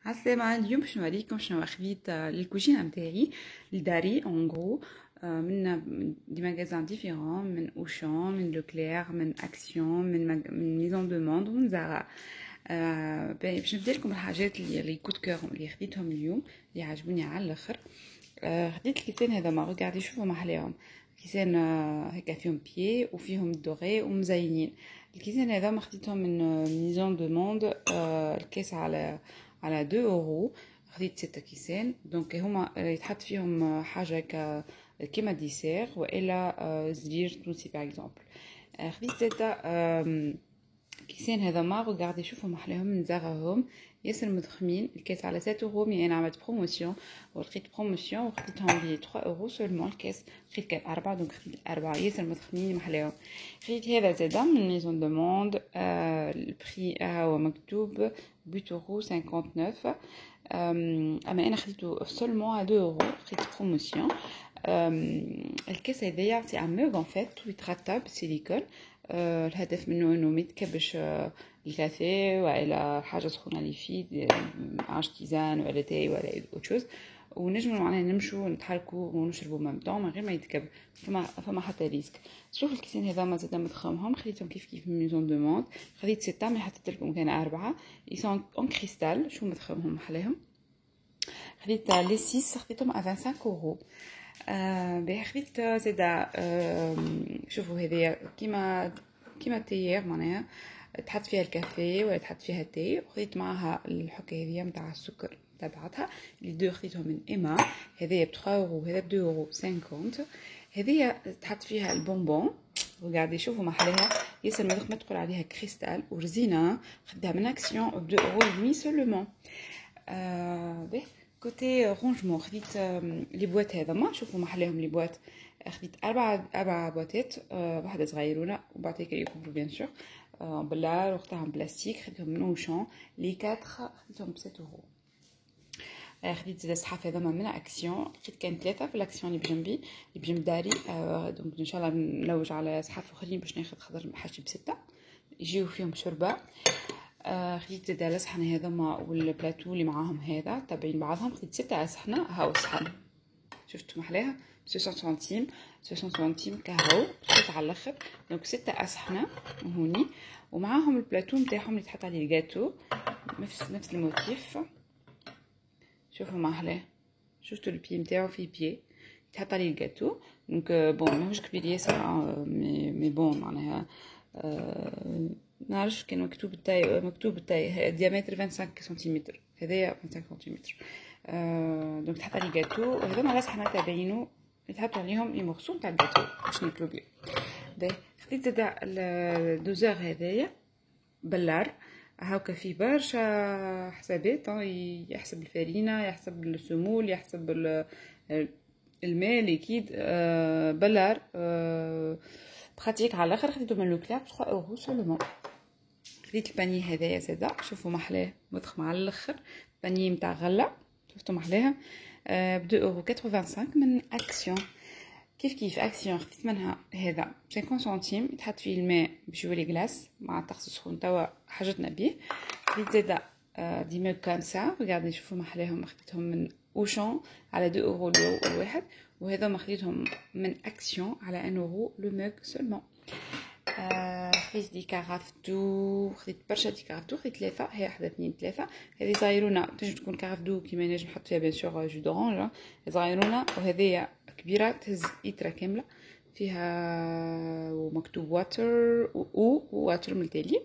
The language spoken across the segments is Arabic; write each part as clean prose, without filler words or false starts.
عالسلامة. اليوم باش نوريكم شنو خديت للكوجينة متاعي لداري اون غرو من دي ماغازان ديفيرون، من اوشان، من لوكلير، من اكسيون، من ميزون دو موند ومن زارا. باش نبدا لكم الحاجات اللي كود كور اللي خديتهم اليوم اللي عجبوني على الاخر. خديت الكيسان هذوما، رجعدي شوفوا محلاهم. كيسان هكا فيهم بيي وفيهم دوغي ومزينين. الكيسان هذوما خديتهم من ميزون دو موند. الكيس على 2 اورو. خديت 6 كيسان، دونك هما يتحط فيهم حاجه كيما ديسير والا زرير تونسي باغ اكزومبل. خديت 6 كيسان هذوما، رجعدي شوفوا محلاهم من زاراهم ياسر مضخمين. الكاس على 7 اورو، مي انا عملت بروموسيون ولقيت بروموسيون وخديتهم ب 3 اورو سولمون. الكاس لقيت كان 4، دونك خديت 4 ياسر مضخمين محلاهم. خديت هذا زادا من ميزون دو موند. البري هو مكتوب 8 اورو 59. اما انا خديته سولمون على 2 اورو، لقيت بروموسيون. الكاس هذايا سي ان موغ ان فيت ويتغطى بالسيليكون. الهدف منه انه ما يتكبش الكافيه ولا حاجه سخونه اللي فيه عاش تيزان ولا تاي ولا اوتشوز، ونجموا معناها نمشوا نتحركوا ونشربوا ميم طون من غير ما يتكب. فما حتى ريسك. شوف الكيسين هذا ما زاد مضخمهم، خديتهم كيف ميزون دو موند. خديت 6 مي حطيت لكم كان 4 يسون اون كريستال. شو مضخمهم محلاهم. خديت لي 6 خديتهم 25 اورو. خديت زادا شوفوا هذه كيما تيير معناها تحط فيها الكافيه ولا تحط فيها تاي. وخديت معها الحكه هذه نتاع السكر تبعتها. لي دو خديتهم من ايما. هذه ب 3 اورو، هذا ب 2 اورو 50. هذه تحط فيها البونبون. وقاعدة شوفوا محلاها ياسر ما تقول عليها كريستال ورزينه. خديتها من اكسيون ب 2 اورو ودمي سولمون. كوتي رونجمون خديت لي بواط هذوما. شوفوا محلاهم لي بواط. خديت 4 بواطات، واحده صغيرونه وبعد هيك يكبروا بيان سور بلار، واختهم بلاستيك. خديتهم من اوشان لي 4 خديتهم ب 7 اورو. خديت زاد الصحاف هذوما من اكسيون. لقيت كان 3 في الاكسيون اللي بجنبي اللي بجنب داري. دونك ان شاء الله نلوج على صحاف اخرين باش ناخذ خضر حاجه ب6 يجيو فيهم شوربه. خديت زاد الصحن هذوما والبلاتو اللي معاهم هذا تابعين بعضهم. خديت 6 أصحنة. هاو صحن شفتوا محلاها 60 سنتيم 60 سنتيم كهو رخيص على الاخر. دونك 6 أصحنة هوني، ومعاهم البلاتو نتاعهم اللي تحط عليه الجاتو نفس الموتيف. شوفوا محلاه. شفتوا البي نتاعو فيه بي تحط عليه الجاتو. دونك بون ماهوش كبير ياسر، مي بون معناها نعرفش كان مكتوب التاي ديامتر 25 سنتيمتر. هذايا 25 سنتيمتر. دونك تحط عليه جاتو. وهذوما على صحنا تابعينو يتحطوا عليهم لي مورسو تاع الجاتو باش ناكلو بيه. خديت زادا الدوزور هذايا بلار. هاكا فيه برشا حسابات، يحسب الفارينة، يحسب السمول، يحسب الماء ليكيد. بلار براتيك على الاخر. خديتو من لوكلير ب 3 اورو سولمون. خديت الباني هذايا زادا. شوفوا محلاه مضخم على الاخر. باني نتاع غله. شفتوا محلاها ب 2 اورو 85 من اكسيون. كيف اكسيون خديت منها هذا 50 سنتيم يتحط فيه الماء باش يولي كلاس مع الطقس سخون توا حاجتنا بيه. خديت زادا دي موك كانسا. رجعدي شوفوا محلاهم. خديتهم من اوشان على 2 اورو الواحد، وهذا ما خديتهم من اكسيون على 1 اورو لو موك سولمون. خديت دي كاراف دو. خديت برشا دي كاراف دو. خديت 3، هي 1 2 3. هذه صغيرونه تنجم تكون كاراف دو كيما نجم نحط فيها بيان سور جو دورانج صغيرونه. وهذه كبيره تهز إترة كامله فيها ومكتوب واتر وواتر من التالي.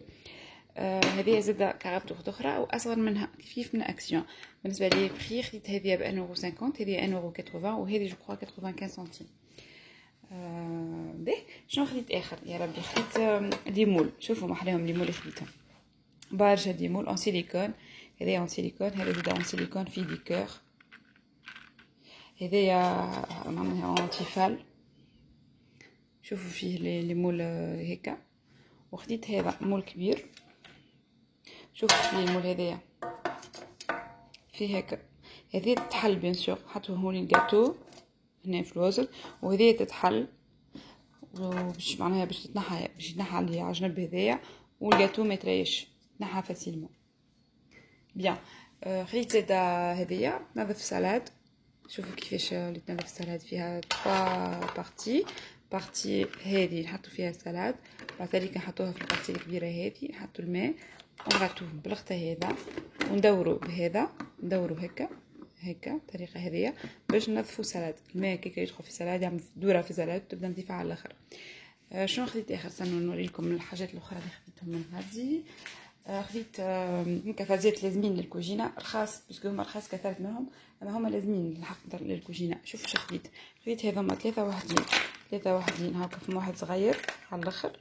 هذه زاده كاراف دو اخرى واصغر منها كيف من اكسيون. بالنسبه لي بري خديت هذه ب 1 اورو 50، هذه 1 اورو 80، وهذه جو كرو 95 سنتيم. شنو خديت اخر يا ربي. خديت دي مول. شوفوا محلاهم لي مول اللي خديتهم برشا. دي مول اون سيليكون. هذايا اون سيليكون، هذا زادا اون سيليكون في دي كور. هذايا معناها اون تيفال. شوفوا فيه لي مول هكا. وخديت هذا مول كبير. شوفوا فيه المول هذايا فيه هكا. هذه تتحل بيان سور. حطوا هوني الجاتو هنا في الوسط، وهذه تتحل باش معناها باش يتنحى اللي على جنب هذايا، والجاتو ما يتريش يتنحى فاسيلمون. بيان. خليت زاده هذيا نظف سلاد. شوفوا كيفاش اللي تنظف السلاد فيها 3 بارتي هذه نحطوا فيها السلاد، بعد ذلك نحطوها في البارتي الكبيره هذه، نحطوا الماء ونغطوه بالغطا هذا وندوروا بهذا، ندوروا هكا الطريقه هذه باش ننظفوا السلاد. الماء كي يدخل في السلاد يعمل دوره في السلاد وتبدا نظيفها على الاخر. شنو خديت اخر؟ استنوا نوريكم الحاجات الاخرى اللي خديتهم من هذه. خديت كفازات لازمين للكوجينه رخاص، باسكو هما رخاص كثرت منهم، اما هما لازمين الحق للكوجينه. شوفوا شو خديت هذوما 3 وحدين هاكا، في واحد صغير على الاخر،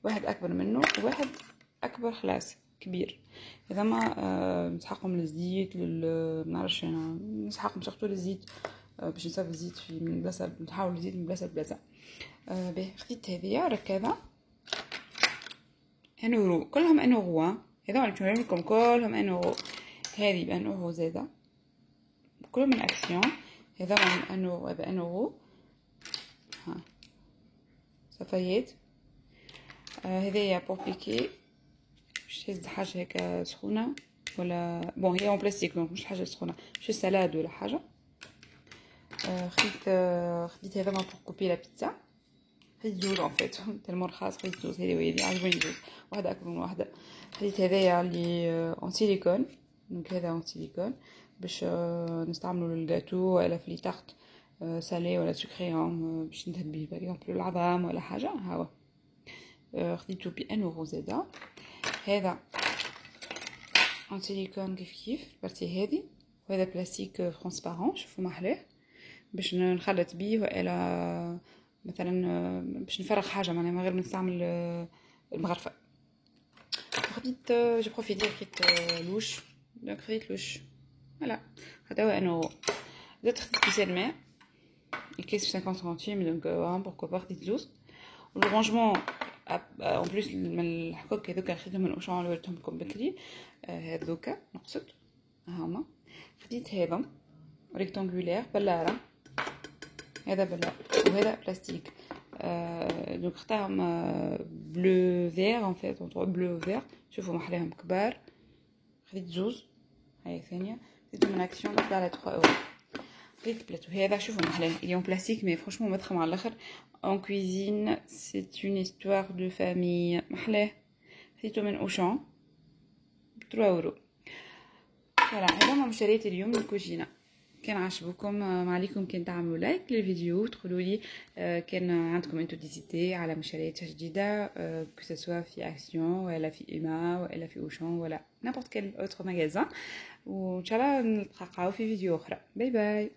واحد اكبر منه، وواحد اكبر خلاص كبير. هذوما نسحقهم للزيت منعرفش انا، نسحقهم سورتو للزيت باش نصب الزيت في من بلاصه، نحاول الزيت من بلاصه لبلاصه. باهي خديت هذيا ركابه ان اورو، كلهم ان اورو. هذا اللي نوري لكم كلهم ان اورو. هذه بان اورو زاده، كلهم من اكسيون. هذا من ان اورو، هذا ان اورو. ها صفايات. هذايا بور بيكي، باش تهز حاجه هكا سخونه ولا بون هي اون بلاستيك دونك مش حاجه سخونه، مش سلاد ولا حاجه. خديت هذا بور كوبي لا بيتزا. خديت زوج ان فيت تالمون رخاص، خديت زوج. هذه وهذه عجبوني زوج، واحده اكبر من واحده. خديت هذايا اللي اون سيليكون، دونك هذا اون سيليكون باش نستعملوا للجاتو ولا في لي تارت سالي ولا سكري، باش ندهن به باغ اكزومبل العظام ولا حاجه. ها هو خديته ب 1 اورو زاده. هذا اون سيليكون كيف البارتي هذه، وهذا بلاستيك ترونسبارون. شوفوا محلاه باش نخلط بيه، والا مثلا باش نفرغ حاجه معناها من غير ما نستعمل المغرفه. خديت جو بروفيتي خديت لوش، دونك خديت لوش فوالا. هذا هو انه زدت خديت كيسان ماء، الكيس ب 50 سنتيم، دونك بوركو با خديت زوز. والرونجمون اون بليس من الحكوك هذوكا خديتهم من اوشان اللي وريتهم لكم بكري، هذوكا نقصد هما. خديت هذا ريكتانغولير بلاره، هذا بلار وهذا بلاستيك. دونك اختارهم بلو فير ان فيت، بلو فير. شوفوا محلاهم كبار. خديت زوز، هاي ثانيه خديت من اكسيون واحده على 3 اورو. خديت بلاتو هذا، شوفوا محلاه اليوم بلاستيك مي فرانشمون مضخم على الاخر. en cuisine c'est une histoire de famille. محلاه خديته من اوشان ب 3 اورو. فوالا هذا ما مشاريتي اليوم للكوجينه. كان عجبكم ما عليكم كان تعملوا لايك للفيديو، تقولوا لي كان عندكم انتو ديزيتي على مشاريع جديده، كو سوا في اكسيون ولا في ايما ولا في اوشان ولا نابورت كيل اوتر ماغازان. وان شاء الله نلتقاو في فيديو اخرى. باي باي.